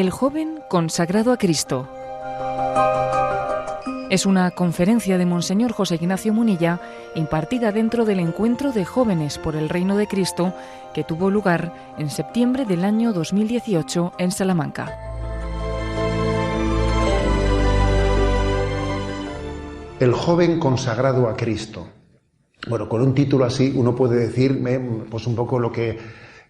El joven consagrado a Cristo. Es una conferencia de Monseñor José Ignacio Munilla impartida dentro del Encuentro de Jóvenes por el Reino de Cristo que tuvo lugar en septiembre del año 2018 en Salamanca. El joven consagrado a Cristo. Bueno, con un título así uno puede decir pues un poco lo que,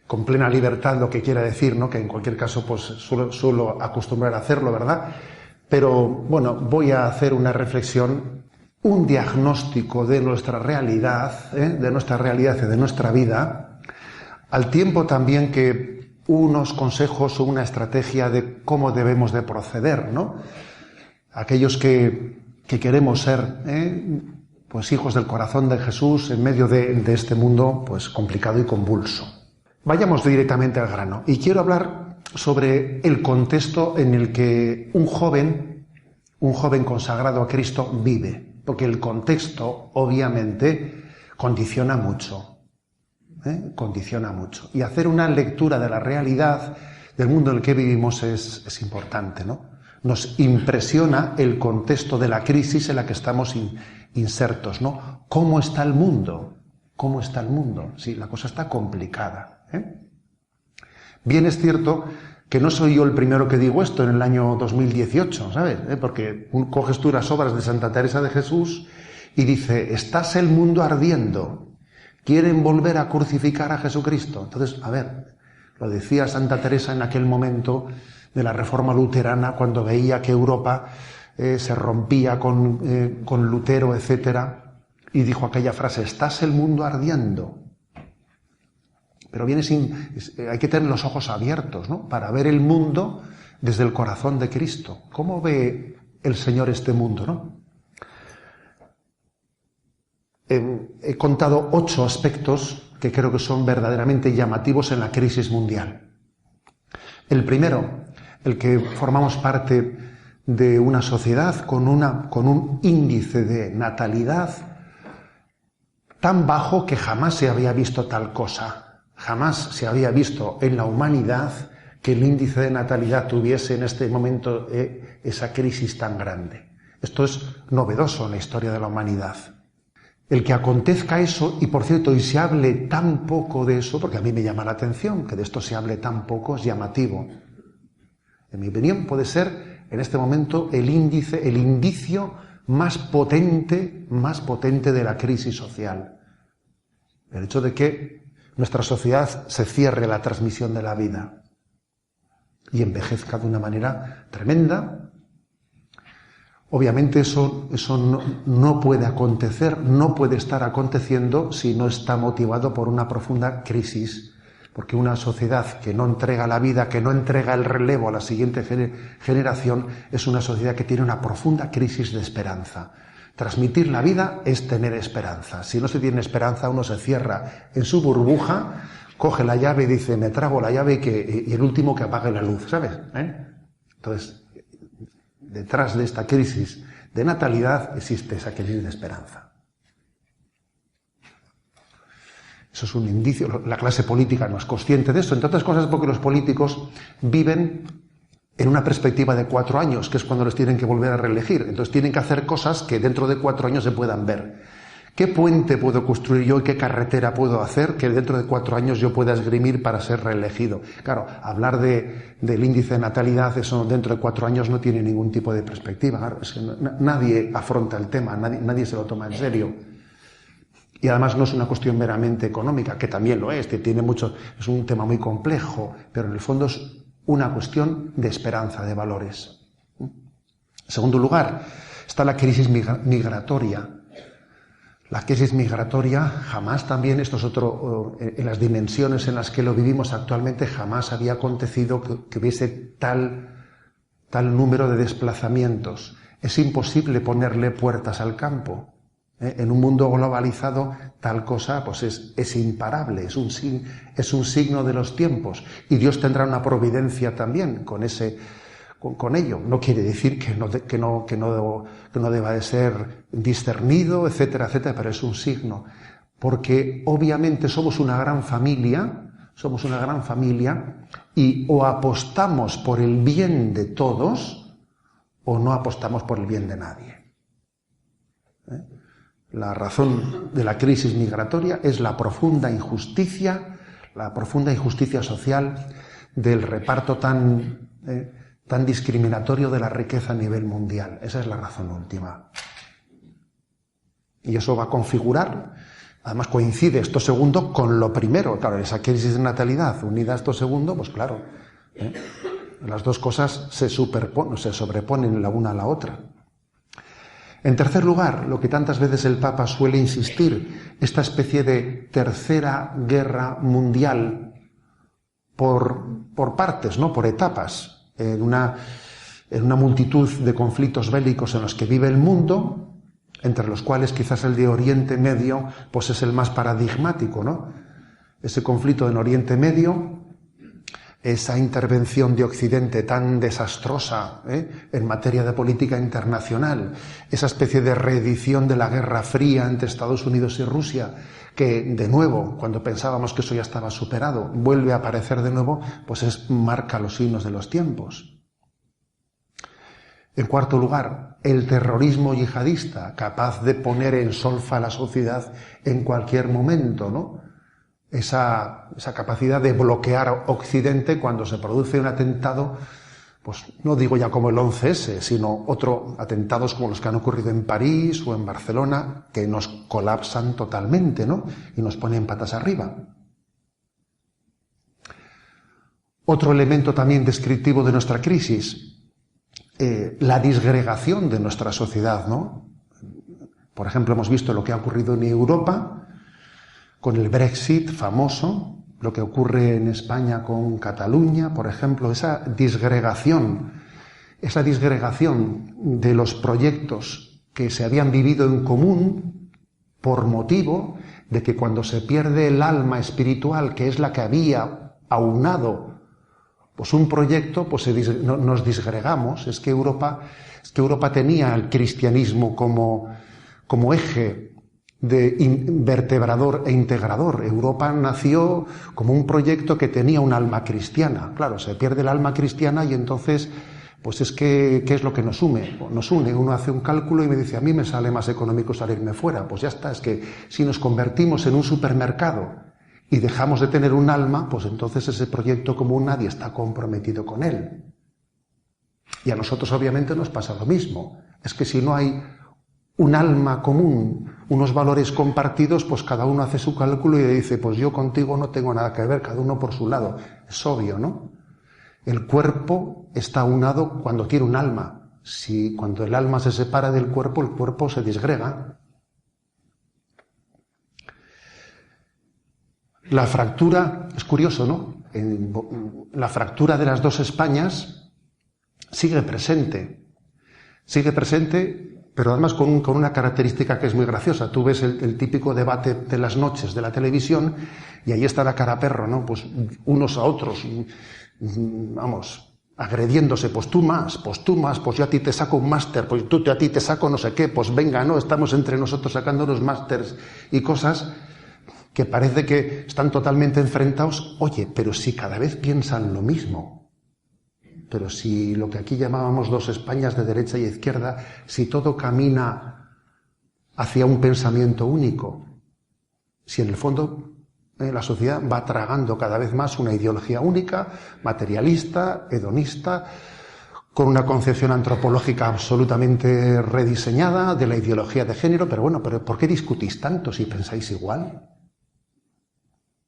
con plena libertad, lo que quiera decir, ¿no? Que en cualquier caso pues suelo acostumbrar a hacerlo, ¿verdad? Pero bueno, voy a hacer una reflexión, un diagnóstico de nuestra realidad y de nuestra vida, al tiempo también que unos consejos o una estrategia de cómo debemos de proceder, ¿no? Aquellos que queremos ser pues hijos del corazón de Jesús en medio de este mundo pues complicado y convulso. Vayamos directamente al grano. Y quiero hablar sobre el contexto en el que un joven consagrado a Cristo vive. Porque el contexto, obviamente, condiciona mucho. Condiciona mucho. Y hacer una lectura de la realidad del mundo en el que vivimos es importante, ¿no? Nos impresiona el contexto de la crisis en la que estamos insertos, ¿no? ¿Cómo está el mundo? ¿Cómo está el mundo? Sí, la cosa está complicada. Bien es cierto que no soy yo el primero que digo esto en el año 2018, ¿sabes? Porque coges tú las obras de Santa Teresa de Jesús y dice, estás el mundo ardiendo, quieren volver a crucificar a Jesucristo. Entonces, a ver, lo decía Santa Teresa en aquel momento de la Reforma Luterana, cuando veía que Europa se rompía con Lutero, etcétera, y dijo aquella frase, estás el mundo ardiendo. Pero hay que tener los ojos abiertos, ¿no? Para ver el mundo desde el corazón de Cristo. ¿Cómo ve el Señor este mundo, no? He contado 8 aspectos que creo que son verdaderamente llamativos en la crisis mundial. El primero, el que formamos parte de una sociedad con un índice de natalidad tan bajo que jamás se había visto tal cosa. Jamás se había visto en la humanidad que el índice de natalidad tuviese en este momento esa crisis tan grande. Esto es novedoso en la historia de la humanidad. El que acontezca eso, y por cierto, y se hable tan poco de eso, porque a mí me llama la atención que de esto se hable tan poco, es llamativo. En mi opinión puede ser en este momento el indicio más potente de la crisis social. El hecho de que nuestra sociedad se cierre la transmisión de la vida y envejezca de una manera tremenda. Obviamente eso no puede acontecer, no puede estar aconteciendo si no está motivado por una profunda crisis, porque una sociedad que no entrega la vida, que no entrega el relevo a la siguiente generación, es una sociedad que tiene una profunda crisis de esperanza. Transmitir la vida es tener esperanza. Si no se tiene esperanza, uno se cierra en su burbuja, coge la llave y dice, me trago la llave y el último que apague la luz, ¿sabes? Entonces, detrás de esta crisis de natalidad existe esa crisis de esperanza. Eso es un indicio. La clase política no es consciente de eso, entre otras cosas porque los políticos viven en una perspectiva de 4 años, que es cuando les tienen que volver a reelegir. Entonces tienen que hacer cosas que dentro de 4 años se puedan ver. ¿Qué puente puedo construir yo y qué carretera puedo hacer que dentro de 4 años yo pueda esgrimir para ser reelegido? Claro, hablar del índice de natalidad, eso dentro de 4 años no tiene ningún tipo de perspectiva. Claro, es que nadie afronta el tema, nadie se lo toma en serio. Y además no es una cuestión meramente económica, que también lo es, es un tema muy complejo, pero en el fondo es una cuestión de esperanza, de valores. En segundo lugar, está la crisis migratoria. La crisis migratoria jamás también, esto es otro, en las dimensiones en las que lo vivimos actualmente, jamás había acontecido que hubiese tal número de desplazamientos. Es imposible ponerle puertas al campo. En un mundo globalizado, tal cosa pues es imparable, es un signo de los tiempos. Y Dios tendrá una providencia también con ello. No quiere decir que no deba de ser discernido, etcétera, etcétera, pero es un signo. Porque obviamente somos una gran familia, Somos una gran familia y o apostamos por el bien de todos o no apostamos por el bien de nadie. La razón de la crisis migratoria es la profunda injusticia social del reparto tan discriminatorio de la riqueza a nivel mundial. Esa es la razón última. Y eso va a configurar, además coincide esto segundo con lo primero. Claro, esa crisis de natalidad unida a esto segundo, pues claro, las dos cosas se sobreponen la una a la otra. En tercer lugar, lo que tantas veces el Papa suele insistir, esta especie de tercera guerra mundial por partes, ¿no? Por etapas, en una multitud de conflictos bélicos en los que vive el mundo, entre los cuales quizás el de Oriente Medio pues es el más paradigmático, ¿no? Ese conflicto en Oriente Medio, esa intervención de Occidente tan desastrosa en materia de política internacional, esa especie de reedición de la Guerra Fría entre Estados Unidos y Rusia, que de nuevo, cuando pensábamos que eso ya estaba superado, vuelve a aparecer de nuevo, pues marca los signos de los tiempos. En cuarto lugar, el terrorismo yihadista, capaz de poner en solfa a la sociedad en cualquier momento, ¿no? Esa capacidad de bloquear Occidente cuando se produce un atentado, pues no digo ya como el 11S, sino atentados como los que han ocurrido en París o en Barcelona, que nos colapsan totalmente, ¿no? Y nos ponen patas arriba. Otro elemento también descriptivo de nuestra crisis, la disgregación de nuestra sociedad, ¿no? Por ejemplo, hemos visto lo que ha ocurrido en Europa con el Brexit famoso, lo que ocurre en España con Cataluña, por ejemplo, esa disgregación de los proyectos que se habían vivido en común por motivo de que cuando se pierde el alma espiritual, que es la que había aunado pues un proyecto, pues nos disgregamos. Es que Europa tenía el cristianismo como eje de vertebrador e integrador. Europa nació como un proyecto que tenía un alma cristiana. Claro, se pierde el alma cristiana y entonces, pues es que, ¿qué es lo que nos une? Nos une, uno hace un cálculo y me dice, a mí me sale más económico salirme fuera. Pues ya está, es que si nos convertimos en un supermercado y dejamos de tener un alma, pues entonces ese proyecto común nadie está comprometido con él. Y a nosotros obviamente nos pasa lo mismo. Es que si no hay un alma común, unos valores compartidos, pues cada uno hace su cálculo y dice, pues yo contigo no tengo nada que ver, cada uno por su lado. Es obvio, ¿no? El cuerpo está aunado cuando tiene un alma. Cuando el alma se separa del cuerpo, el cuerpo se disgrega. La fractura, es curioso, ¿no? La fractura de las dos Españas sigue presente, pero además con una característica que es muy graciosa. Tú ves el típico debate de las noches de la televisión y ahí está la cara perro, ¿no? Pues unos a otros, vamos, agrediéndose, pues tú más, pues yo a ti te saco un máster, pues a ti te saco no sé qué, pues venga, ¿no? Estamos entre nosotros sacándonos másters y cosas que parece que están totalmente enfrentados. Oye, pero si cada vez piensan lo mismo, pero si lo que aquí llamábamos dos Españas de derecha y izquierda, si todo camina hacia un pensamiento único, si en el fondo la sociedad va tragando cada vez más una ideología única, materialista, hedonista, con una concepción antropológica absolutamente rediseñada de la ideología de género, pero bueno, ¿por qué discutís tanto si pensáis igual?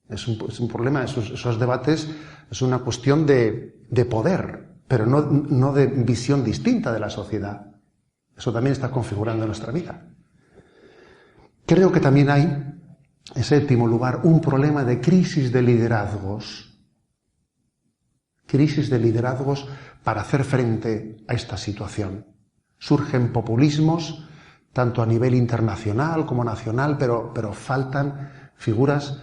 Es un problema, esos debates es una cuestión de poder, pero no de visión distinta de la sociedad. Eso también está configurando nuestra vida. Creo que también hay, en séptimo lugar, un problema de crisis de liderazgos. Crisis de liderazgos para hacer frente a esta situación. Surgen populismos, tanto a nivel internacional como nacional, pero faltan figuras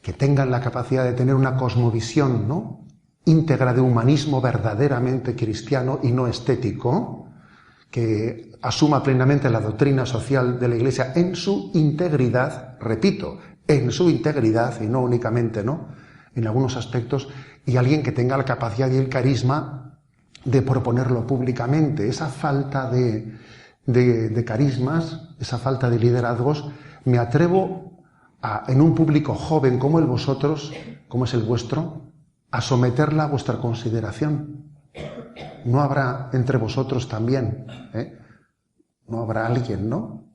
que tengan la capacidad de tener una cosmovisión, ¿no?, íntegra, de humanismo verdaderamente cristiano y no estético, que asuma plenamente la doctrina social de la Iglesia en su integridad, repito, en su integridad y no únicamente, ¿no?, en algunos aspectos, y alguien que tenga la capacidad y el carisma de proponerlo públicamente. Esa falta de carismas, esa falta de liderazgos, me atrevo en un público joven como el vosotros, como es el vuestro, a someterla a vuestra consideración. ¿No habrá entre vosotros también, no habrá alguien, ¿no?,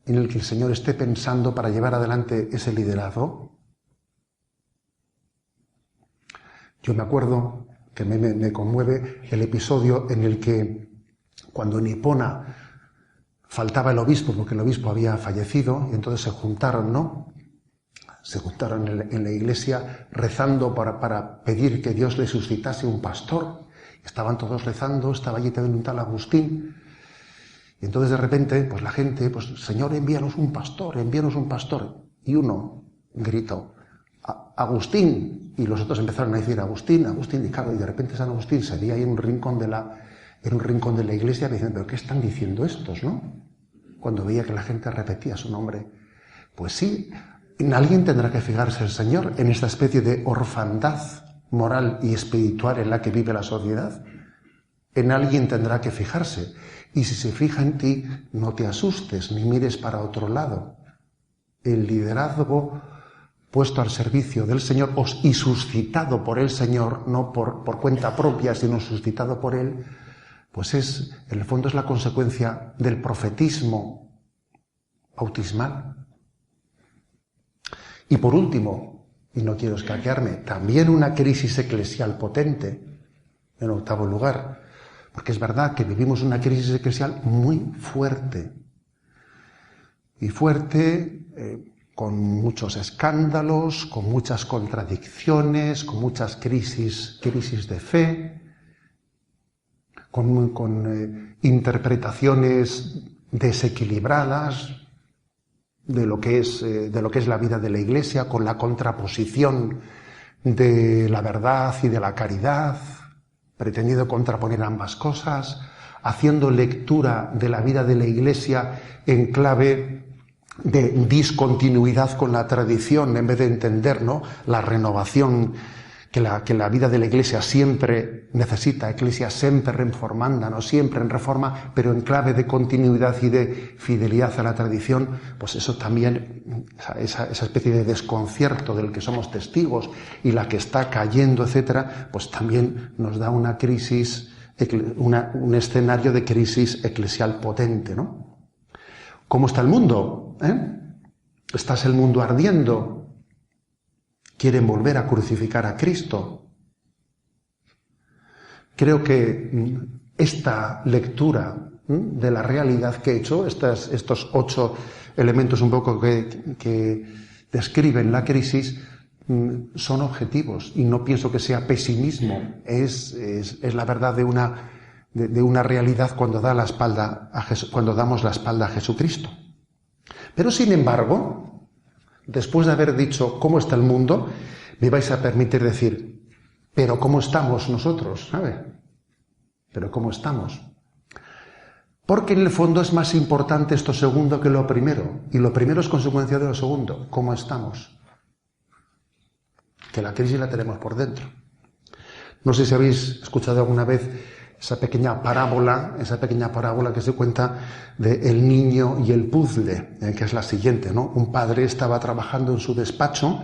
en el que el Señor esté pensando para llevar adelante ese liderazgo? Yo me acuerdo que me conmueve el episodio en el que, cuando en Hipona faltaba el obispo, porque el obispo había fallecido, y entonces se juntaron, ¿no? Se juntaron en la iglesia rezando para pedir que Dios le suscitase un pastor. Estaban todos rezando, estaba allí también un tal Agustín. Y entonces de repente, pues la gente, pues, Señor, envíanos un pastor, envíanos un pastor. Y uno gritó, Agustín. Y los otros empezaron a decir, Agustín, Agustín. Y claro, y de repente San Agustín se veía ahí en un rincón de la iglesia diciendo, ¿pero qué están diciendo estos, no? Cuando veía que la gente repetía su nombre. Pues sí, en alguien tendrá que fijarse el Señor en esta especie de orfandad moral y espiritual en la que vive la sociedad. En alguien tendrá que fijarse. Y si se fija en ti, no te asustes ni mires para otro lado. El liderazgo puesto al servicio del Señor y suscitado por el Señor, no por cuenta propia, sino suscitado por Él, pues en el fondo es la consecuencia del profetismo bautismal. Y por último, y no quiero escaquearme, también una crisis eclesial potente, en octavo lugar. Porque es verdad que vivimos una crisis eclesial muy fuerte. Y fuerte, con muchos escándalos, con muchas contradicciones, con muchas crisis de fe, con interpretaciones desequilibradas de lo que es la vida de la Iglesia, con la contraposición de la verdad y de la caridad, pretendiendo contraponer ambas cosas, haciendo lectura de la vida de la Iglesia en clave de discontinuidad con la tradición, en vez de entender, ¿no?, la renovación que la vida de la Iglesia siempre necesita, Ecclesia sempre reformanda, ¿no?, siempre en reforma, pero en clave de continuidad y de fidelidad a la tradición. Pues eso también, esa especie de desconcierto del que somos testigos y la que está cayendo, etcétera, pues también nos da una crisis, un escenario de crisis eclesial potente, ¿no? ¿Cómo está el mundo? ¿Estás el mundo ardiendo? ¿Quieren volver a crucificar a Cristo? Creo que esta lectura de la realidad que he hecho, estos 8 elementos un poco que describen la crisis, son objetivos, y no pienso que sea pesimismo. Es la verdad de una realidad cuando cuando damos la espalda a Jesucristo. Pero sin embargo, después de haber dicho cómo está el mundo, me vais a permitir decir, pero ¿cómo estamos nosotros? ¿Sabe? ¿Pero cómo estamos? Porque en el fondo es más importante esto segundo que lo primero, y lo primero es consecuencia de lo segundo. ¿Cómo estamos? Que la crisis la tenemos por dentro. No sé si habéis escuchado alguna vez esa pequeña parábola que se cuenta de el niño y el puzzle, que es la siguiente, ¿no? Un padre estaba trabajando en su despacho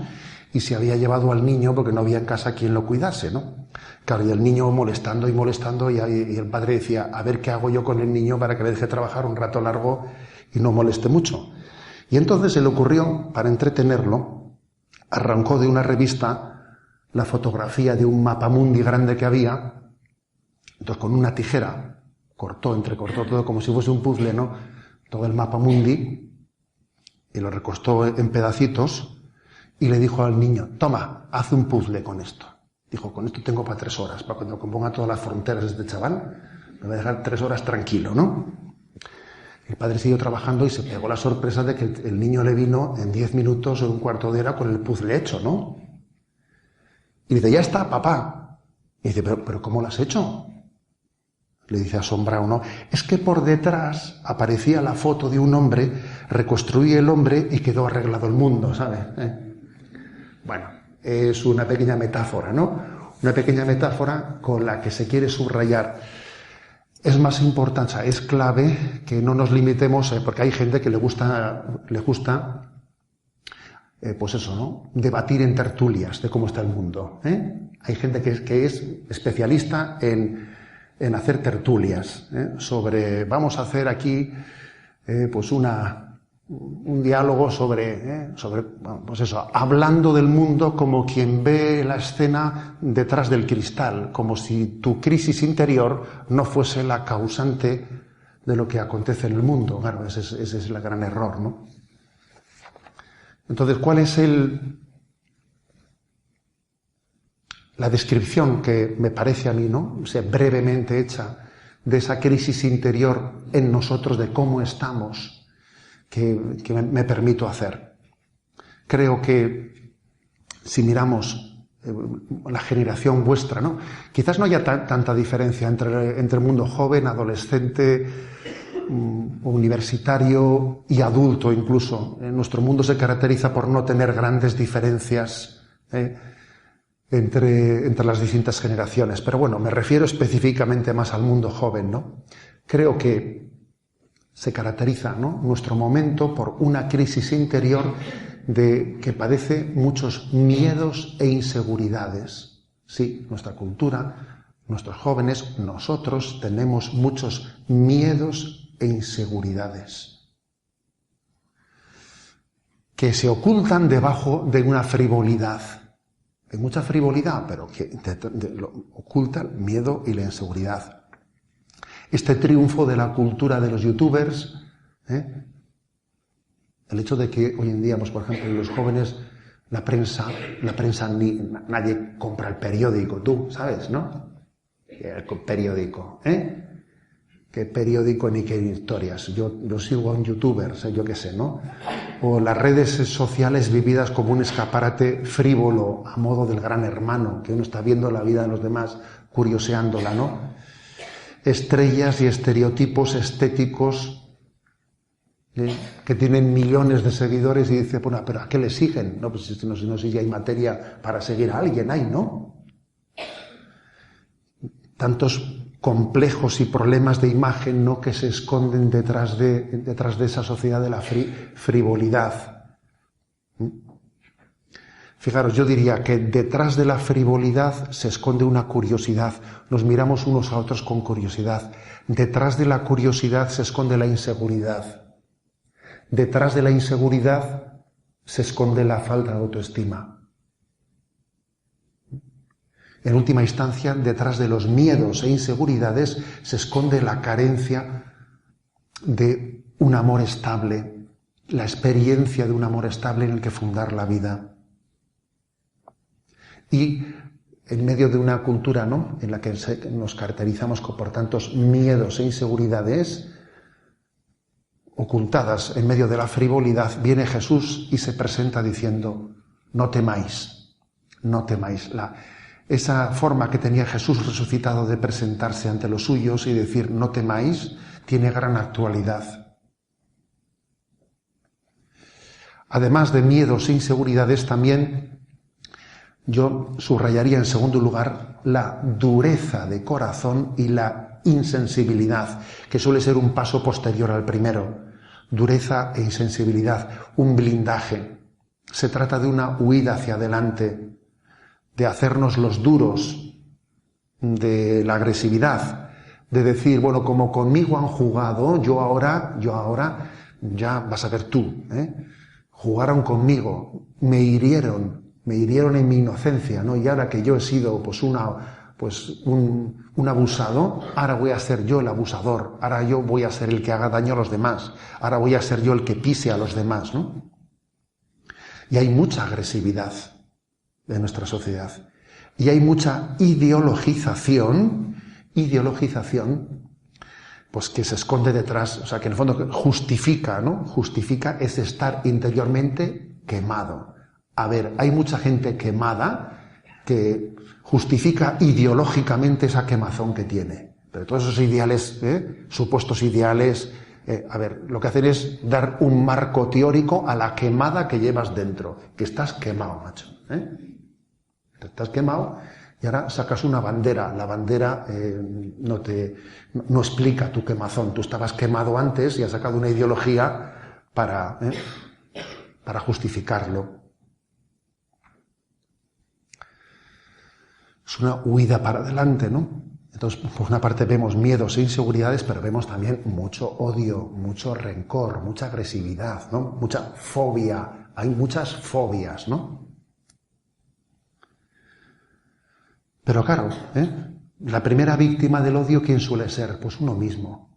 y se había llevado al niño porque no había en casa quien lo cuidase, ¿no? Claro, y el niño molestando y el padre decía, a ver qué hago yo con el niño para que me deje trabajar un rato largo y no moleste mucho. Y entonces se le ocurrió, para entretenerlo, arrancó de una revista la fotografía de un mapamundi grande que había. Entonces, con una tijera entrecortó todo como si fuese un puzzle, ¿no?, todo el mapa mundi, y lo recortó en pedacitos, y le dijo al niño, toma, haz un puzzle con esto. Dijo, con esto tengo para 3 horas, para cuando componga todas las fronteras de este chaval, me va a dejar 3 horas tranquilo, ¿no? El padre siguió trabajando y se pegó la sorpresa de que el niño le vino en 10 minutos o un cuarto de hora con el puzzle hecho, ¿no? Y dice, ya está, papá. Y dice, pero ¿cómo lo has hecho? Le dice asombrado, ¿no? Es que por detrás aparecía la foto de un hombre, reconstruí el hombre y quedó arreglado el mundo, ¿sabes? Bueno, es una pequeña metáfora, ¿no? Una pequeña metáfora con la que se quiere subrayar. Es más importante, o sea, es clave que no nos limitemos, porque hay gente que le gusta pues eso, ¿no? Debatir en tertulias de cómo está el mundo, ¿eh? Hay gente que es especialista en hacer tertulias, sobre, vamos a hacer aquí, pues un diálogo sobre, pues eso, hablando del mundo como quien ve la escena detrás del cristal, como si tu crisis interior no fuese la causante de lo que acontece en el mundo. Claro, ese es el gran error, ¿no? Entonces, ¿cuál es la descripción que me parece a mí, ¿no? O sea, brevemente hecha de esa crisis interior en nosotros, de cómo estamos, que me permito hacer? Creo que si miramos la generación vuestra, ¿no? Quizás no haya tanta diferencia entre el mundo joven, adolescente, universitario y adulto incluso. Nuestro mundo se caracteriza por no tener grandes diferencias entre las distintas generaciones. Pero bueno, me refiero específicamente más al mundo joven, ¿no? Creo que se caracteriza, ¿no?, nuestro momento por una crisis interior que padece muchos miedos e inseguridades. Sí, nuestra cultura, nuestros jóvenes, nosotros tenemos muchos miedos e inseguridades que se ocultan debajo de una frivolidad. Hay mucha frivolidad, pero que lo oculta el miedo y la inseguridad. Este triunfo de la cultura de los youtubers, el hecho de que hoy en día, pues por ejemplo, los jóvenes, la prensa nadie compra el periódico, tú sabes, ¿no? El periódico, ¿Qué periódico ni qué historias? Yo sigo a un youtuber, yo qué sé, ¿no? O las redes sociales vividas como un escaparate frívolo a modo del Gran Hermano, que uno está viendo la vida de los demás, curioseándola, ¿no? Estrellas y estereotipos estéticos que tienen millones de seguidores y dice, bueno, pero ¿a qué le siguen? No, pues no sé si hay materia para seguir a alguien, ¿no? Tantos complejos y problemas de imagen, ¿no?, que se esconden detrás de esa sociedad de la frivolidad. Fijaros, yo diría que detrás de la frivolidad se esconde una curiosidad. Nos miramos unos a otros con curiosidad. Detrás de la curiosidad se esconde la inseguridad. Detrás de la inseguridad se esconde la falta de autoestima. En última instancia, detrás de los miedos e inseguridades se esconde la carencia de un amor estable, la experiencia de un amor estable en el que fundar la vida. Y en medio de una cultura, ¿no?, en la que nos caracterizamos por tantos miedos e inseguridades ocultadas en medio de la frivolidad, viene Jesús y se presenta diciendo, no temáis, no temáis. Esa forma que tenía Jesús resucitado de presentarse ante los suyos y decir no temáis, tiene gran actualidad. Además de miedos e inseguridades, también yo subrayaría en segundo lugar la dureza de corazón y la insensibilidad, que suele ser un paso posterior al primero. Dureza e insensibilidad, un blindaje. Se trata de una huida hacia adelante, de hacernos los duros, de la agresividad, de decir, bueno, como conmigo han jugado, yo ahora, ya vas a ver tú, jugaron conmigo, me hirieron en mi inocencia, ¿no? Y ahora que yo he sido un abusado, ahora voy a ser yo el abusador, ahora yo voy a ser el que haga daño a los demás, ahora voy a ser yo el que pise a los demás, ¿no? Y hay mucha agresividad de nuestra sociedad. Y hay mucha ideologización, pues que se esconde detrás, o sea, que en el fondo justifica, ¿no? Justifica ese estar interiormente quemado. A ver, hay mucha gente quemada que justifica ideológicamente esa quemazón que tiene. Pero todos esos ideales, supuestos ideales, lo que hacen es dar un marco teórico a la quemada que llevas dentro, que estás quemado, macho, Te has quemado y ahora sacas una bandera. La bandera no explica tu quemazón. Tú estabas quemado antes y has sacado una ideología para justificarlo. Es una huida para adelante, ¿no? Entonces, por una parte vemos miedos e inseguridades, pero vemos también mucho odio, mucho rencor, mucha agresividad, ¿no? Mucha fobia. Hay muchas fobias, ¿no? Pero claro, la primera víctima del odio, ¿quién suele ser? Pues uno mismo.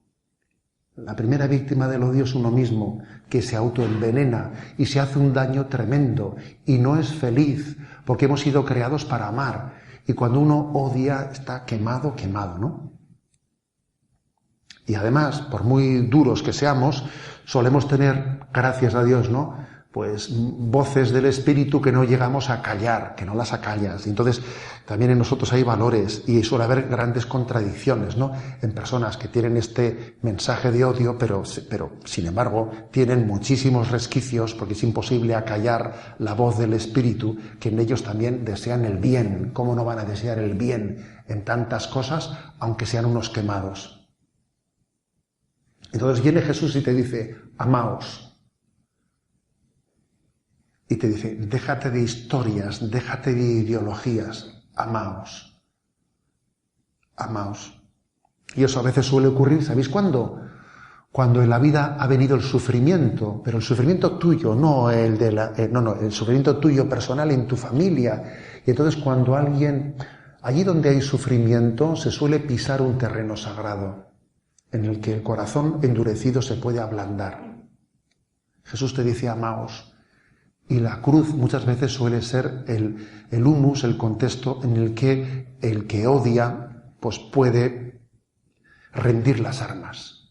La primera víctima del odio es uno mismo, que se autoenvenena y se hace un daño tremendo y no es feliz, porque hemos sido creados para amar. Y cuando uno odia, está quemado, ¿no? Y además, por muy duros que seamos, solemos tener, gracias a Dios, ¿no?, pues voces del espíritu que no llegamos a callar, que no las acallas. Y entonces también en nosotros hay valores y suele haber grandes contradicciones, ¿no?, en personas que tienen este mensaje de odio, pero sin embargo tienen muchísimos resquicios, porque es imposible acallar la voz del espíritu, que en ellos también desean el bien. ¿Cómo no van a desear el bien en tantas cosas, aunque sean unos quemados? Entonces viene Jesús y te dice, amaos. Y te dice, déjate de historias, déjate de ideologías, amaos. Amaos. Y eso a veces suele ocurrir, ¿sabéis cuándo? Cuando en la vida ha venido el sufrimiento, pero el sufrimiento tuyo, no el sufrimiento tuyo personal en tu familia. Y entonces cuando allí donde hay sufrimiento, se suele pisar un terreno sagrado, en el que el corazón endurecido se puede ablandar. Jesús te dice, amaos. Y la cruz muchas veces suele ser el humus, el contexto en el que odia, pues puede rendir las armas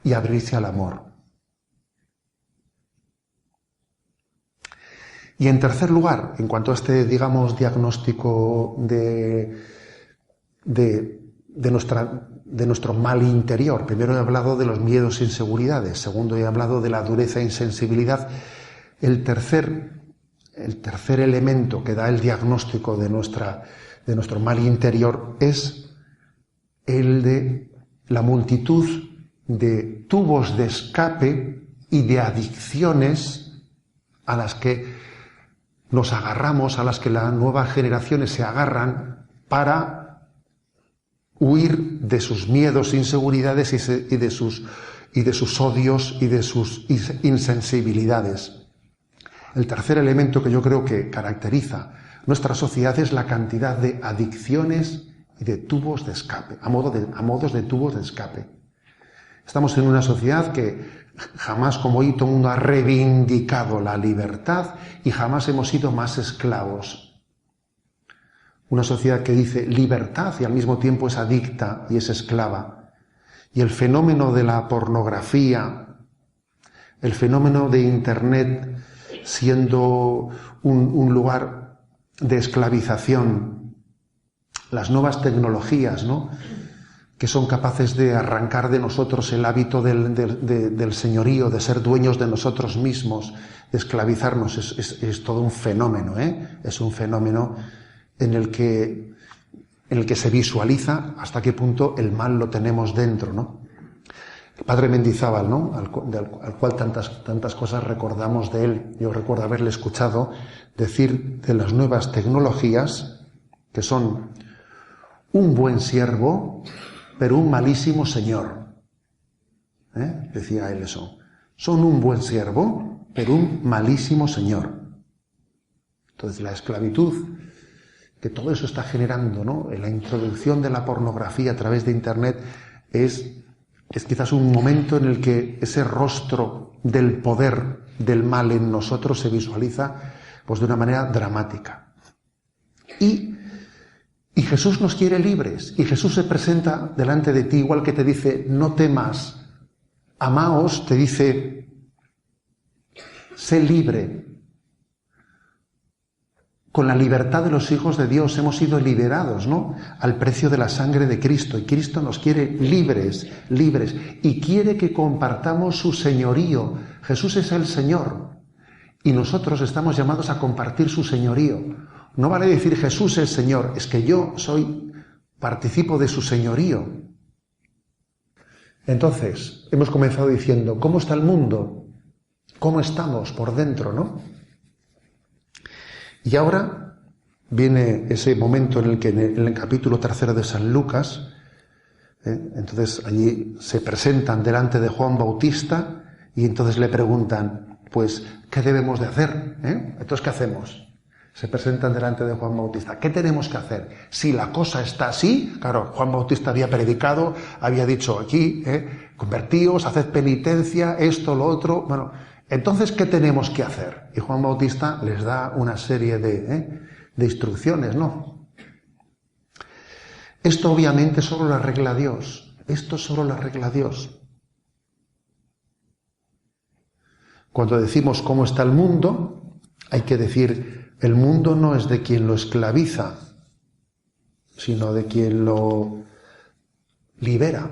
y abrirse al amor. Y en tercer lugar, en cuanto a este, digamos, diagnóstico de nuestro mal interior. Primero he hablado de los miedos e inseguridades. Segundo, he hablado de la dureza e insensibilidad. El tercer elemento que da el diagnóstico de nuestro mal interior es el de la multitud de tubos de escape y de adicciones a las que nos agarramos, a las que las nuevas generaciones se agarran para huir de sus miedos, inseguridades y de sus odios y de sus insensibilidades. El tercer elemento que yo creo que caracteriza nuestra sociedad es la cantidad de adicciones y de tubos de escape, a modos de tubos de escape. Estamos en una sociedad que jamás como hoy todo el mundo ha reivindicado la libertad y jamás hemos sido más esclavos. Una sociedad que dice libertad y al mismo tiempo es adicta y es esclava. Y el fenómeno de la pornografía, el fenómeno de Internet siendo un lugar de esclavización, las nuevas tecnologías, ¿no?, que son capaces de arrancar de nosotros el hábito del señorío, de ser dueños de nosotros mismos, de esclavizarnos, es todo un fenómeno, es un fenómeno en el que se visualiza hasta qué punto el mal lo tenemos dentro, ¿no? El padre Mendizábal, ¿no?, al cual tantas cosas recordamos de él. Yo recuerdo haberle escuchado decir de las nuevas tecnologías que son un buen siervo, pero un malísimo señor. Decía él eso. Son un buen siervo, pero un malísimo señor. Entonces la esclavitud que todo eso está generando, ¿no?, la introducción de la pornografía a través de Internet es quizás un momento en el que ese rostro del poder del mal en nosotros se visualiza pues de una manera dramática. Y Jesús nos quiere libres, y Jesús se presenta delante de ti igual que te dice, no temas, amaos, te dice, sé libre. Con la libertad de los hijos de Dios hemos sido liberados, ¿no?, al precio de la sangre de Cristo. Y Cristo nos quiere libres, y quiere que compartamos su señorío. Jesús es el Señor. Y nosotros estamos llamados a compartir su señorío. No vale decir Jesús es Señor, es que yo participo de su señorío. Entonces, hemos comenzado diciendo, ¿cómo está el mundo? ¿Cómo estamos por dentro, no? Y ahora viene ese momento en el que en el capítulo 3 de San Lucas, entonces allí se presentan delante de Juan Bautista y entonces le preguntan, pues, ¿qué debemos de hacer? Entonces, ¿qué hacemos? Se presentan delante de Juan Bautista. ¿Qué tenemos que hacer? Si la cosa está así, claro, Juan Bautista había predicado, había dicho aquí, convertíos, haced penitencia, esto, lo otro. Bueno, entonces, ¿qué tenemos que hacer? Y Juan Bautista les da una serie de instrucciones, ¿no? Esto obviamente solo lo arregla Dios. Esto solo lo arregla Dios. Cuando decimos cómo está el mundo, hay que decir, el mundo no es de quien lo esclaviza, sino de quien lo libera.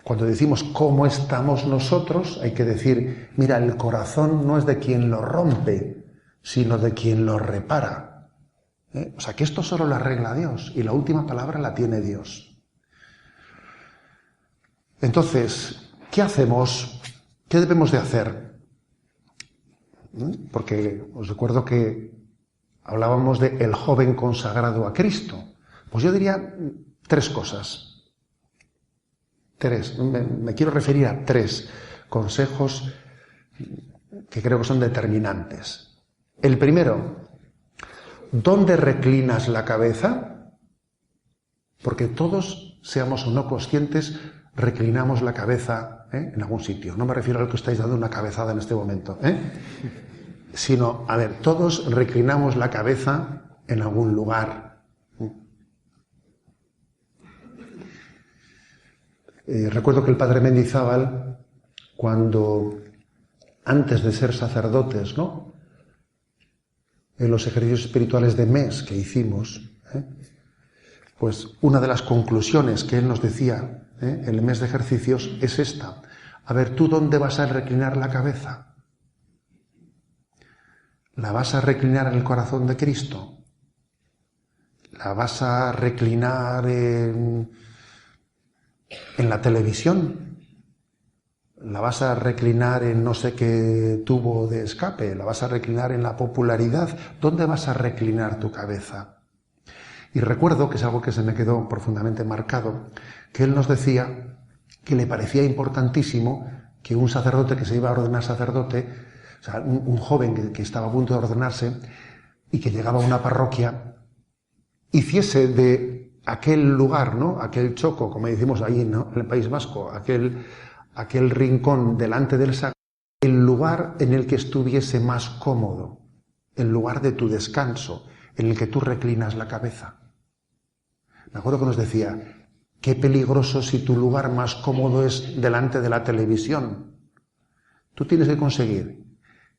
Cuando decimos cómo estamos nosotros, hay que decir, mira, el corazón no es de quien lo rompe, sino de quien lo repara. O sea, que esto solo lo arregla Dios, y la última palabra la tiene Dios. Entonces, ¿qué hacemos? ¿Qué debemos de hacer? Porque os recuerdo que hablábamos de el joven consagrado a Cristo. Pues yo diría 3 cosas. 3. Me quiero referir a 3 consejos que creo que son determinantes. El primero, ¿dónde reclinas la cabeza? Porque todos, seamos o no conscientes, reclinamos la cabeza en algún sitio. No me refiero al que estáis dando una cabezada en este momento, sino, a ver, todos reclinamos la cabeza en algún lugar. Recuerdo que el padre Mendizábal, cuando antes de ser sacerdotes, ¿no?, en los ejercicios espirituales de mes que hicimos, pues una de las conclusiones que él nos decía en el mes de ejercicios es esta. A ver, ¿tú dónde vas a reclinar la cabeza? ¿La vas a reclinar en el corazón de Cristo? ¿La vas a reclinar en la televisión? ¿La vas a reclinar en no sé qué tubo de escape? ¿La vas a reclinar en la popularidad? ¿Dónde vas a reclinar tu cabeza? Y recuerdo, que es algo que se me quedó profundamente marcado, que él nos decía que le parecía importantísimo que un sacerdote que se iba a ordenar sacerdote, o sea, un joven que estaba a punto de ordenarse y que llegaba a una parroquia, hiciese de aquel lugar, ¿no?, aquel choco, como decimos ahí, ¿no?, en el País Vasco, aquel rincón delante del sagrario, el lugar en el que estuviese más cómodo, el lugar de tu descanso, en el que tú reclinas la cabeza. Me acuerdo que nos decía, qué peligroso si tu lugar más cómodo es delante de la televisión. Tú tienes que conseguir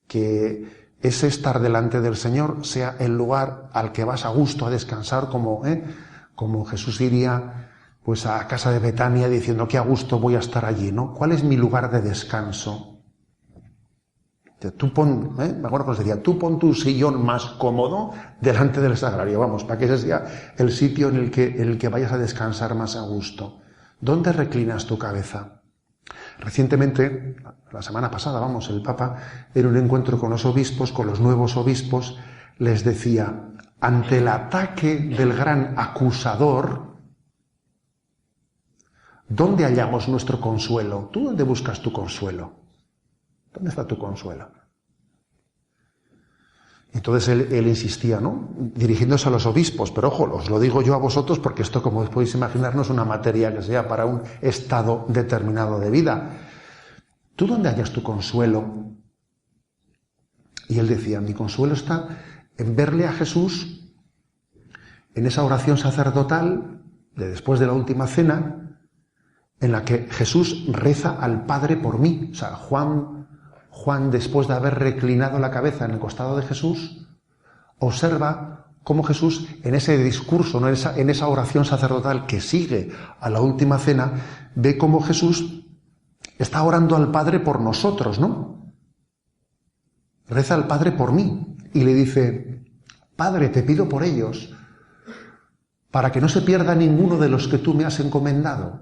que ese estar delante del Señor sea el lugar al que vas a gusto a descansar, como Jesús iría pues a casa de Betania diciendo que a gusto voy a estar allí, ¿no? ¿Cuál es mi lugar de descanso? Tú pon, me acuerdo que nos decía, tú pon tu sillón más cómodo delante del sagrario, vamos, para que ese sea el sitio en el que vayas a descansar más a gusto. ¿Dónde reclinas tu cabeza? Recientemente, la semana pasada, el Papa, en un encuentro con los obispos, con los nuevos obispos, les decía, ante el ataque del gran acusador, ¿dónde hallamos nuestro consuelo? ¿Tú dónde buscas tu consuelo? ¿Dónde está tu consuelo? Entonces él insistía, ¿no?, dirigiéndose a los obispos, pero ojo, os lo digo yo a vosotros porque esto, como podéis imaginar, no es una materia que sea para un estado determinado de vida. ¿Tú dónde hallas tu consuelo? Y él decía, mi consuelo está en verle a Jesús en esa oración sacerdotal de después de la última cena, en la que Jesús reza al Padre por mí. O sea, Juan, después de haber reclinado la cabeza en el costado de Jesús, observa cómo Jesús, en ese discurso, ¿no?, en esa oración sacerdotal que sigue a la última cena, ve cómo Jesús está orando al Padre por nosotros, ¿no? reza al Padre por mí y le dice: Padre, te pido por ellos, para que no se pierda ninguno de los que tú me has encomendado.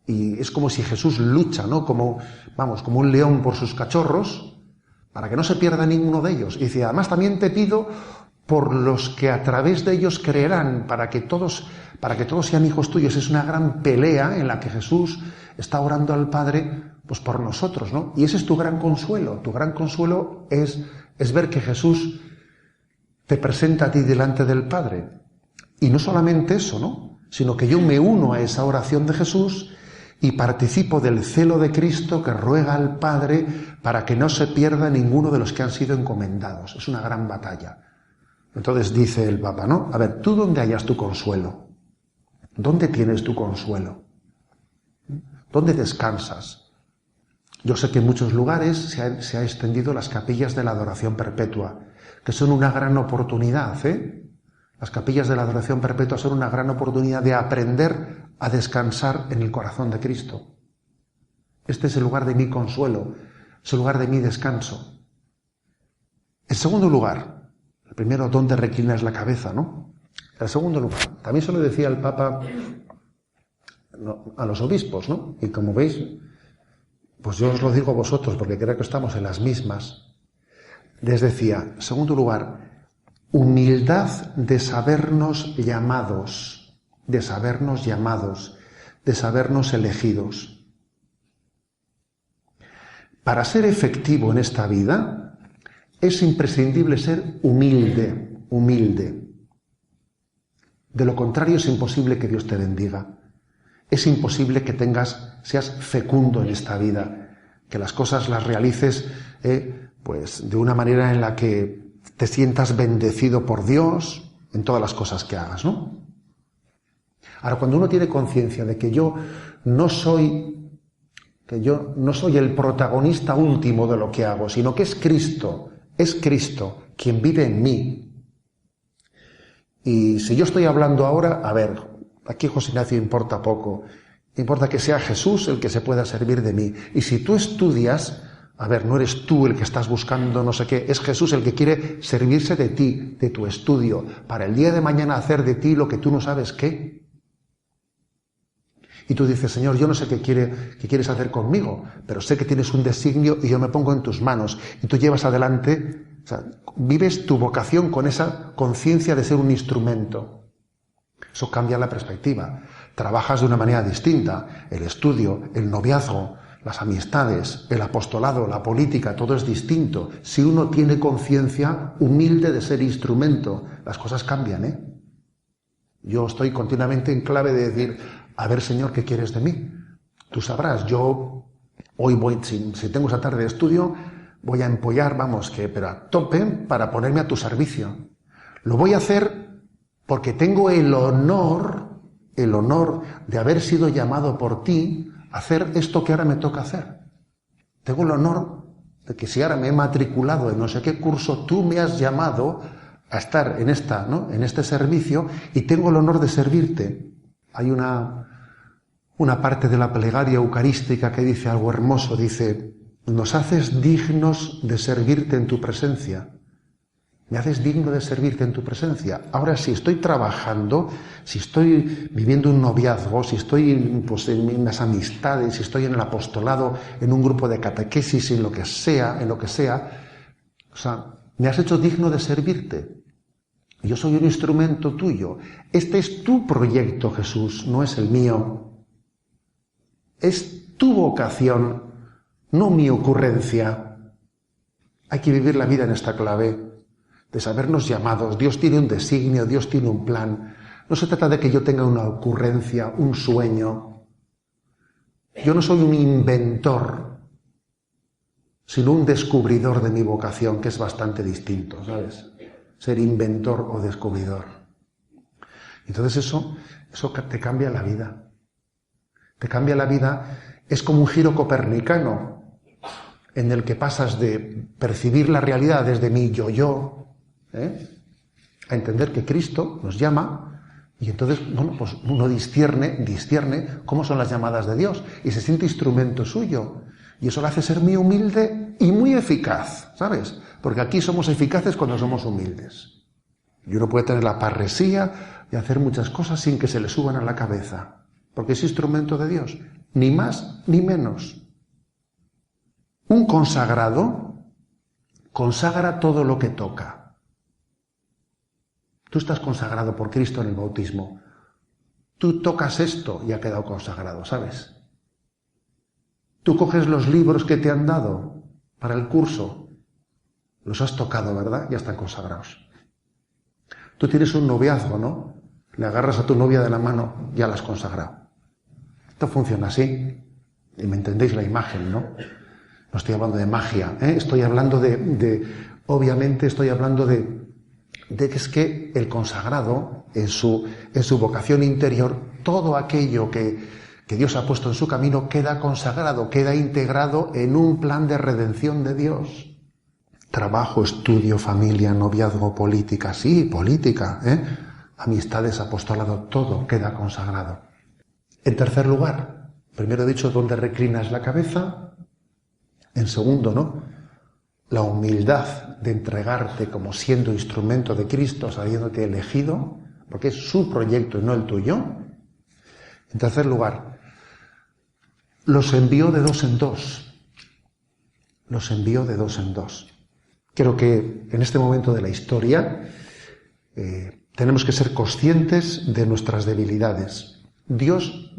Y es como si Jesús lucha, ¿no? Como un león por sus cachorros, para que no se pierda ninguno de ellos. Y dice: además también te pido por los que a través de ellos creerán, para que todos sean hijos tuyos. Es una gran pelea en la que Jesús está orando al Padre, pues por nosotros, ¿no? Y ese es tu gran consuelo. Tu gran consuelo es ver que Jesús te presenta a ti delante del Padre. Y no solamente eso, ¿no? Sino que yo me uno a esa oración de Jesús y participo del celo de Cristo que ruega al Padre para que no se pierda ninguno de los que han sido encomendados. Es una gran batalla. Entonces dice el Papa, ¿no? A ver, ¿tú dónde hallas tu consuelo? ¿Dónde tienes tu consuelo? ¿Dónde descansas? Yo sé que en muchos lugares se ha extendido las capillas de la adoración perpetua, que son una gran oportunidad, ¿eh? Las capillas de la adoración perpetua son una gran oportunidad de aprender a descansar en el corazón de Cristo. Este es el lugar de mi consuelo, es el lugar de mi descanso. En segundo lugar, el primero, ¿dónde reclinas la cabeza, no? En segundo lugar, también se lo decía el Papa a los obispos, ¿no? Y como veis, pues yo os lo digo a vosotros, porque creo que estamos en las mismas. Les decía, en segundo lugar, humildad de sabernos llamados, de sabernos elegidos. Para ser efectivo en esta vida es imprescindible ser humilde. De lo contrario es imposible que Dios te bendiga. Es imposible que seas fecundo en esta vida, que las cosas las realices pues de una manera en la que te sientas bendecido por Dios en todas las cosas que hagas, ¿no? Ahora, cuando uno tiene conciencia de que yo no soy el protagonista último de lo que hago, sino que es Cristo quien vive en mí. Y si yo estoy hablando ahora, a ver, aquí José Ignacio importa poco, importa que sea Jesús el que se pueda servir de mí. Y si tú estudias, a ver, no eres tú el que estás buscando no sé qué, es Jesús el que quiere servirse de ti, de tu estudio, para el día de mañana hacer de ti lo que tú no sabes qué. Y tú dices, Señor, yo no sé qué quieres hacer conmigo, pero sé que tienes un designio y yo me pongo en tus manos. Y tú llevas adelante, o sea, vives tu vocación con esa conciencia de ser un instrumento. Eso cambia la perspectiva. Trabajas de una manera distinta. El estudio, el noviazgo, las amistades, el apostolado, la política, todo es distinto. Si uno tiene conciencia humilde de ser instrumento, las cosas cambian, ¿eh? Yo estoy continuamente en clave de decir, a ver, Señor, ¿qué quieres de mí? Tú sabrás, yo hoy voy, si tengo esa tarde de estudio, voy a empollar, pero a tope para ponerme a tu servicio. Lo voy a hacer porque tengo el honor de haber sido llamado por ti a hacer esto que ahora me toca hacer. Tengo el honor de que si ahora me he matriculado en no sé qué curso, tú me has llamado a estar en este servicio y tengo el honor de servirte. Hay una parte de la plegaria eucarística que dice algo hermoso, dice, nos haces dignos de servirte en tu presencia. Me haces digno de servirte en tu presencia. Ahora, si estoy trabajando, si estoy viviendo un noviazgo, si estoy en las amistades, si estoy en el apostolado, en un grupo de catequesis, en lo que sea, o sea, me has hecho digno de servirte. Yo soy un instrumento tuyo. Este es tu proyecto, Jesús, no es el mío. Es tu vocación, no mi ocurrencia. Hay que vivir la vida en esta clave de sabernos llamados. Dios tiene un designio, Dios tiene un plan. No se trata de que yo tenga una ocurrencia, un sueño. Yo no soy un inventor, sino un descubridor de mi vocación, que es bastante distinto, ¿sabes? Ser inventor o descubridor. Entonces eso te cambia la vida. Te cambia la vida, es como un giro copernicano, en el que pasas de percibir la realidad desde mi yo, a entender que Cristo nos llama, y entonces, pues uno discierne cómo son las llamadas de Dios, y se siente instrumento suyo, y eso lo hace ser muy humilde y muy eficaz, ¿sabes? porque aquí somos eficaces cuando somos humildes. Y uno puede tener la parresía y hacer muchas cosas sin que se le suban a la cabeza, porque es instrumento de Dios, ni más ni menos. Un consagrado consagra todo lo que toca. Tú estás consagrado por Cristo en el bautismo. Tú tocas esto y ha quedado consagrado, ¿sabes? Tú coges los libros que te han dado para el curso, los has tocado, ¿verdad? Ya están consagrados. Tú tienes un noviazgo, ¿no? Le agarras a tu novia de la mano, ya la has consagrado. Esto funciona así. Y me entendéis la imagen, ¿no? No estoy hablando de magia, ¿eh? Estoy hablando obviamente estoy hablando de que es que el consagrado, en su vocación interior, todo aquello que Dios ha puesto en su camino queda consagrado, queda integrado en un plan de redención de Dios. Trabajo, estudio, familia, noviazgo, política, sí, política, amistades, apostolado, todo queda consagrado. En tercer lugar, primero he dicho dónde reclinas la cabeza. En segundo, ¿no? La humildad de entregarte como siendo instrumento de Cristo, sabiéndote elegido, porque es su proyecto y no el tuyo. En tercer lugar, los envió de dos en dos. Los envió de dos en dos. Creo que en este momento de la historia tenemos que ser conscientes de nuestras debilidades. Dios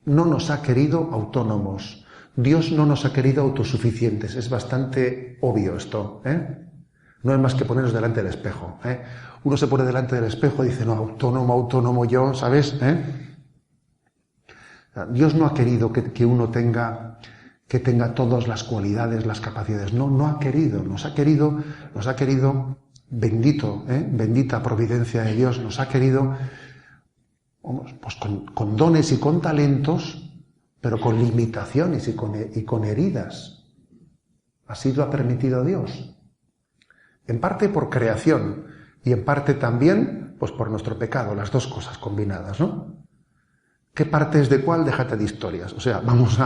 no nos ha querido autónomos. Dios no nos ha querido autosuficientes. Es bastante obvio esto, ¿eh? No es más que ponernos delante del espejo, ¿eh? Uno se pone delante del espejo y dice, no, autónomo yo, ¿sabes? Dios no ha querido que uno tenga todas las cualidades, las capacidades. No ha querido. Nos ha querido, bendita providencia de Dios, nos ha querido, pues con dones y con talentos, pero con limitaciones y con heridas. Así lo ha permitido Dios. En parte por creación y en parte también pues por nuestro pecado, las dos cosas combinadas, ¿no? ¿Qué parte es de cuál? Déjate de historias. O sea, vamos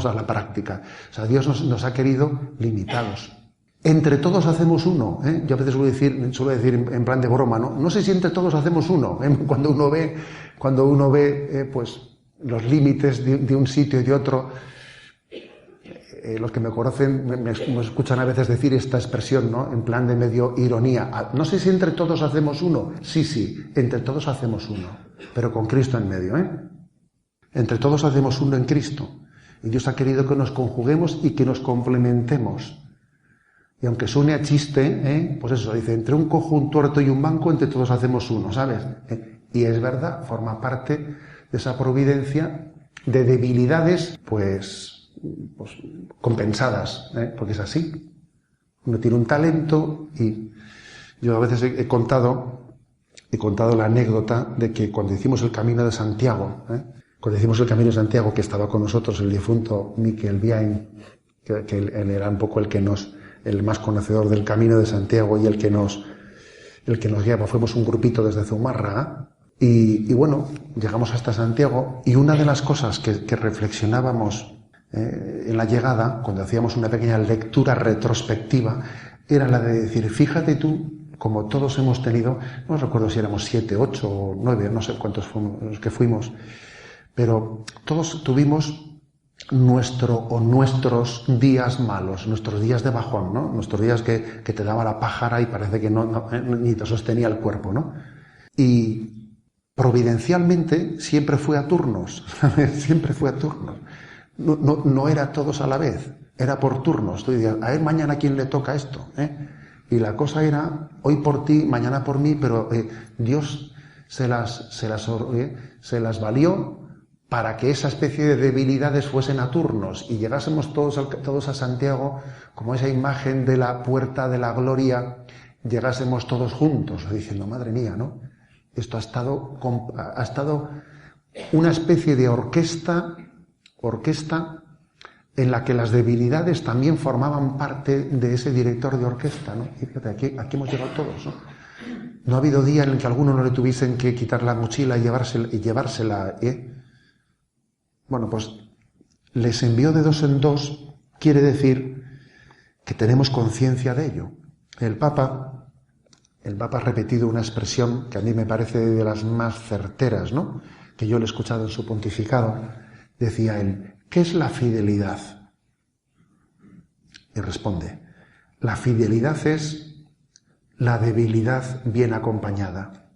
a la práctica. O sea, Dios nos ha querido limitados. Entre todos hacemos uno, ¿eh? Yo a veces suelo decir en plan de broma, ¿no? No sé si entre todos hacemos uno, ¿eh? Cuando uno ve pues los límites de un sitio y de otro. Los que me conocen me escuchan a veces decir esta expresión, ¿no? En plan de medio ironía. No sé si entre todos hacemos uno. Sí, entre todos hacemos uno, pero con Cristo en medio, ¿eh? Entre todos hacemos uno en Cristo. Y Dios ha querido que nos conjuguemos y que nos complementemos. Y aunque suene a chiste, pues eso, dice, entre un cojo, un tuerto y un manco, entre todos hacemos uno, ¿sabes? Y es verdad, forma parte de esa providencia de debilidades, pues compensadas, porque es así. Uno tiene un talento y yo a veces he contado la anécdota de que cuando hicimos el Camino de Santiago, que estaba con nosotros el difunto Miquel Biain, que él era un poco el más conocedor del Camino de Santiago y el que nos guiaba. Fuimos un grupito desde Zumárraga y bueno, llegamos hasta Santiago y una de las cosas que reflexionábamos en la llegada, cuando hacíamos una pequeña lectura retrospectiva, era la de decir, fíjate tú, como todos hemos tenido, no recuerdo si éramos 7, 8 o 9, no sé cuántos fuimos los que fuimos, pero todos tuvimos nuestros días malos, nuestros días de bajón, ¿no? Nuestros días que te daba la pájara y parece que ni te sostenía el cuerpo, ¿no? Y providencialmente siempre fue a turnos, siempre fue a turnos. No era todos a la vez, era por turnos. Tú dirías, a ver mañana a quién le toca esto, Y la cosa era, hoy por ti, mañana por mí, pero Dios se las valió para que esa especie de debilidades fuesen a turnos y llegásemos todos a Santiago, como esa imagen de la puerta de la gloria, llegásemos todos juntos, diciendo, madre mía, ¿no? Esto ha estado una especie de orquesta en la que las debilidades también formaban parte de ese director de orquesta, ¿no? Y fíjate, aquí hemos llegado todos, ¿no? No ha habido día en el que a alguno no le tuviesen que quitar la mochila y llevársela, Bueno, pues les envió de dos en dos, quiere decir que tenemos conciencia de ello. El Papa ha repetido una expresión que a mí me parece de las más certeras, ¿no?, que yo le he escuchado en su pontificado. Decía él: ¿qué es la fidelidad? Y responde: la fidelidad es la debilidad bien acompañada.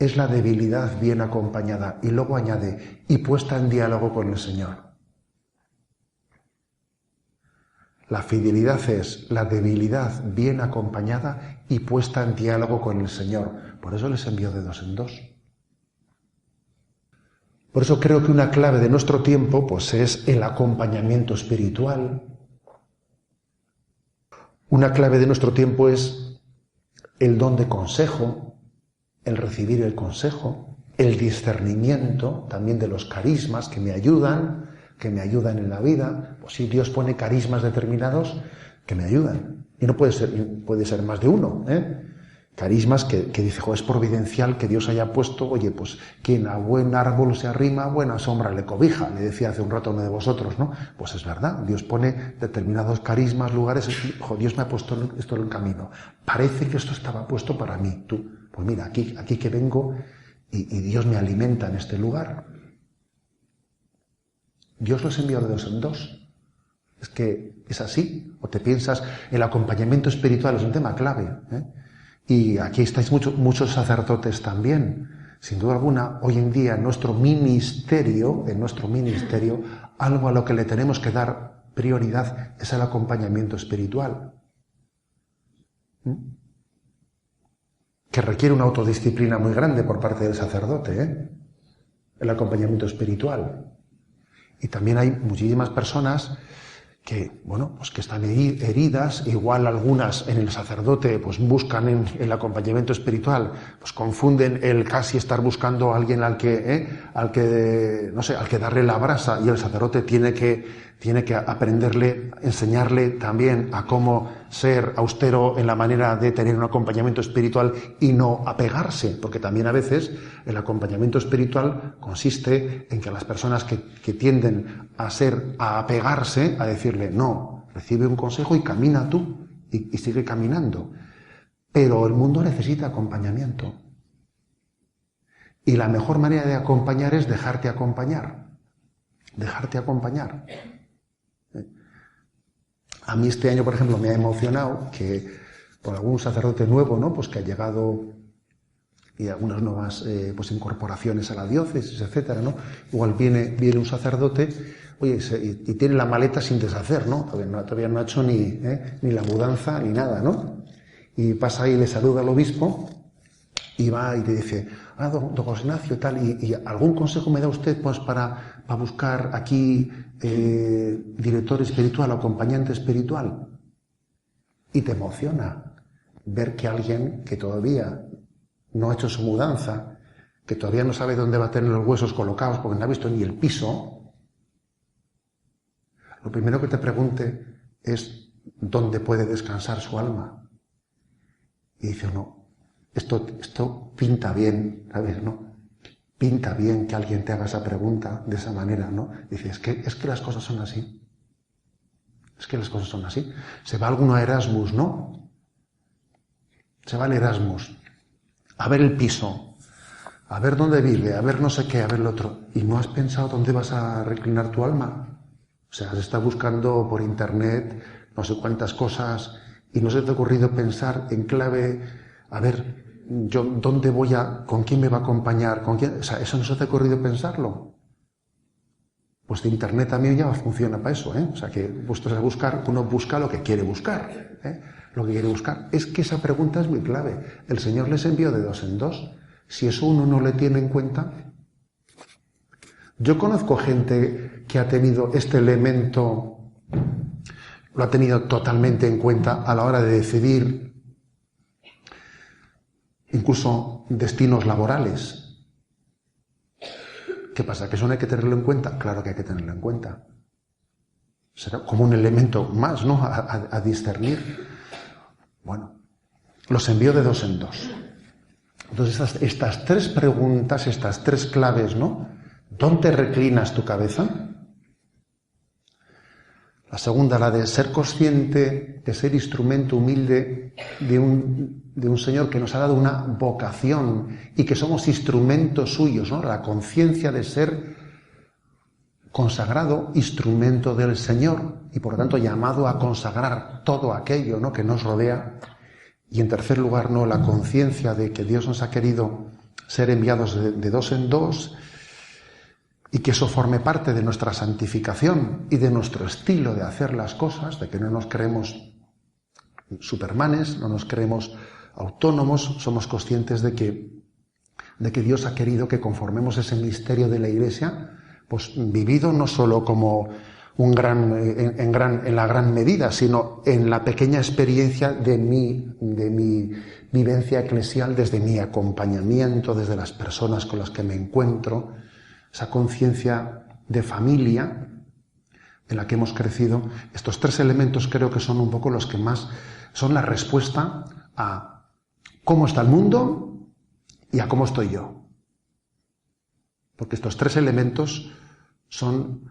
Es la debilidad bien acompañada. Y luego añade: y puesta en diálogo con el Señor. La fidelidad es la debilidad bien acompañada y puesta en diálogo con el Señor. Por eso les envió de dos en dos. Por eso creo que una clave de nuestro tiempo, pues, es el acompañamiento espiritual. Una clave de nuestro tiempo es el don de consejo, el recibir el consejo, el discernimiento también de los carismas que me ayudan en la vida. Pues si Dios pone carismas determinados que me ayudan. Y no puede ser más de uno, ¿eh? Carismas que dice: es providencial que Dios haya puesto, oye, pues quien a buen árbol se arrima, buena sombra le cobija, le decía hace un rato uno de vosotros, ¿no? Pues es verdad, Dios pone determinados carismas, lugares, Dios me ha puesto esto en el camino. Parece que esto estaba puesto para mí. Pues mira, aquí que vengo y Dios me alimenta en este lugar. Dios los envió de dos en dos. Es que es así. O te piensas, el acompañamiento espiritual es un tema clave, ¿eh? Y aquí estáis muchos sacerdotes también. Sin duda alguna, hoy en día en nuestro ministerio, algo a lo que le tenemos que dar prioridad es el acompañamiento espiritual. Que requiere una autodisciplina muy grande por parte del sacerdote, ¿eh? El acompañamiento espiritual. Y también hay muchísimas personas que, pues que están heridas, igual algunas en el sacerdote pues buscan en el acompañamiento espiritual, pues confunden el casi estar buscando a alguien al que darle la brasa, y el sacerdote tiene que aprenderle, enseñarle también a cómo ser austero en la manera de tener un acompañamiento espiritual y no apegarse, porque también a veces el acompañamiento espiritual consiste en que las personas que tienden a apegarse, a decirle: no, recibe un consejo y camina tú, y sigue caminando. Pero el mundo necesita acompañamiento. Y la mejor manera de acompañar es dejarte acompañar. Dejarte acompañar. A mí este año, por ejemplo, me ha emocionado que por algún sacerdote nuevo, ¿no?, pues que ha llegado, y algunas nuevas pues incorporaciones a la diócesis, etcétera, ¿no? Igual viene un sacerdote, oye, y tiene la maleta sin deshacer, ¿no? Todavía no ha hecho ni la mudanza ni nada, ¿no? Y pasa ahí y le saluda al obispo y va y te dice: don José Ignacio, tal, y ¿algún consejo me da usted pues para buscar aquí director espiritual, acompañante espiritual? Y te emociona ver que alguien que todavía no ha hecho su mudanza, que todavía no sabe dónde va a tener los huesos colocados porque no ha visto ni el piso, lo primero que te pregunte es dónde puede descansar su alma. Y dice uno: esto pinta bien, ¿sabes? ¿No? Pinta bien que alguien te haga esa pregunta de esa manera, ¿no? Dice: es que las cosas son así. Es que las cosas son así. Se va alguno a Erasmus, ¿no? Se va al Erasmus a ver el piso, a ver dónde vive, a ver no sé qué, a ver lo otro. ¿Y no has pensado dónde vas a reclinar tu alma? O sea, has estado buscando por internet no sé cuántas cosas y no se te ha ocurrido pensar en clave: a ver, yo dónde voy con quién me va a acompañar, con quién. O sea, ¿eso no se te ha ocurrido pensarlo? Pues de internet también ya funciona para eso, ¿eh? O sea, que puestos a buscar, uno busca lo que quiere buscar, ¿eh? Lo que quiere buscar. Es que esa pregunta es muy clave. El Señor les envió de dos en dos. Si eso uno no le tiene en cuenta. Yo conozco gente que ha tenido este elemento, lo ha tenido totalmente en cuenta a la hora de decidir incluso destinos laborales. ¿Qué pasa? ¿Que eso no hay que tenerlo en cuenta? Claro que hay que tenerlo en cuenta. Será como un elemento más, ¿no?, a discernir. Bueno, los envío de dos en dos. Entonces, estas tres preguntas, estas tres claves, ¿no? ¿Dónde reclinas tu cabeza? La segunda, la de ser consciente, de ser instrumento humilde de un Señor que nos ha dado una vocación y que somos instrumentos suyos, ¿no? La conciencia de ser consagrado instrumento del Señor y por lo tanto llamado a consagrar todo aquello, ¿no?, que nos rodea. Y en tercer lugar, ¿no?, la conciencia de que Dios nos ha querido ser enviados de dos en dos y que eso forme parte de nuestra santificación y de nuestro estilo de hacer las cosas, de que no nos creemos supermanes, no nos creemos autónomos, somos conscientes de que Dios ha querido que conformemos ese misterio de la Iglesia, pues vivido no solo como en la gran medida, sino en la pequeña experiencia de mi vivencia eclesial, desde mi acompañamiento, desde las personas con las que me encuentro, esa conciencia de familia en la que hemos crecido. Estos tres elementos creo que son un poco los que más son la respuesta a cómo está el mundo y a cómo estoy yo. Porque estos tres elementos son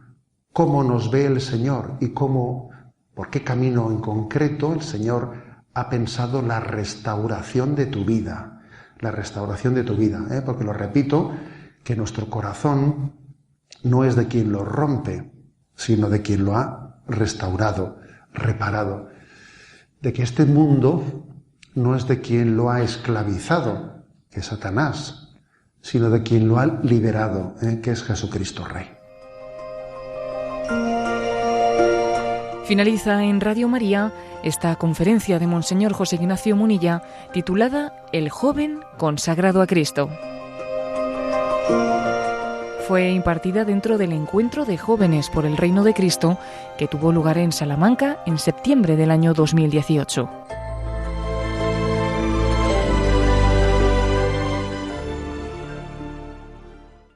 cómo nos ve el Señor y por qué camino en concreto el Señor ha pensado la restauración de tu vida. La restauración de tu vida, porque lo repito, que nuestro corazón no es de quien lo rompe, sino de quien lo ha restaurado, reparado. De que este mundo no es de quien lo ha esclavizado, que es Satanás, sino de quien lo ha liberado, que es Jesucristo Rey. Finaliza en Radio María esta conferencia de Monseñor José Ignacio Munilla titulada El joven consagrado a Cristo. Fue impartida dentro del Encuentro de Jóvenes por el Reino de Cristo que tuvo lugar en Salamanca en septiembre del año 2018.